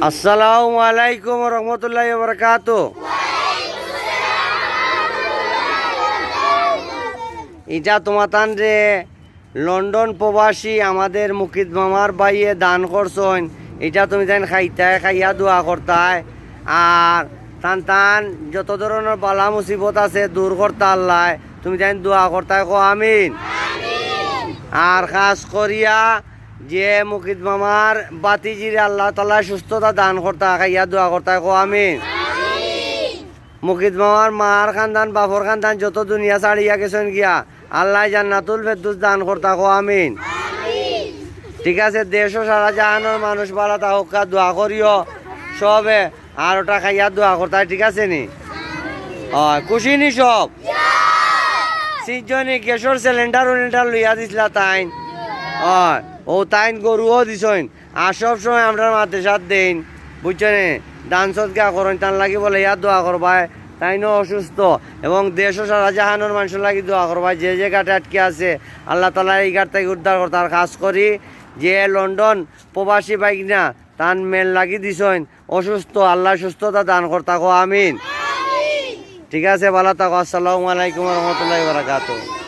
আসসালামু আলাইকুম রহমতুল্লাহি ওয়া বারাকাতুহু। এটা তোমাতান যে লন্ডন প্রবাসী আমাদের মুকিদ মামার বাইয়ে দান করছেন, এটা তুমি তাই খাইতায় খাইয়া দোয়া করতায়। আর টান টান যত ধরনের বালা মুসিবত আছে দূর করতে আল্লাহ তুমি তাই দোয়া করতায় কো আমিন। আর খাস করিয়া যে মুকিদ মামার বাতিজির আল্লাহ তাআলা সুস্থতা দান করতা খাইয়া দোয়া করতায় কো আমিন। মুকিদ মামার মার খানদান বাপর খানদান যত দুনিয়া ছাড়িয়া গেছেন গিয়া আল্লাহ জান্নাতুল ফেরদৌস দান করতা কো আমিন। ঠিক আছে, দেশ ও সারা জাহানের মানুষ বালা তাহকা দোয়া করিও সবে আর ওটা খাইয়া দোয়া করতা, ঠিক আছে নি? খুশি নি সব? সিজনি গ্যাসের সিলিন্ডার লইয়া দিছিলা তাইন, ও তাইন গরুও দিছইন। আর সব সময় আমরা মাদ্রাসাত দেন বুঝছেন, দান সদকা করেন, তার লাগি বলে ইয়া দোয়া করবাই। তাইনও অসুস্থ এবং দেশ ও সারা জাহানোর মানুষের লাগি দোয়া করবাই। যে যে ঘাটে আটকে আছে আল্লাহ তালা এই ঘাট থেকে উদ্ধার করতার কাজ করি। যে লন্ডন প্রবাসী বাইক না তান মেল লাগি দিছইন অসুস্থ, আল্লাহ সুস্থতা দান করতা কো আমিন। ঠিক আছে, ভালো থাকো। আসসালামু আলাইকুম রহমতুল্লাহি ওয়া বারাকাতুহু।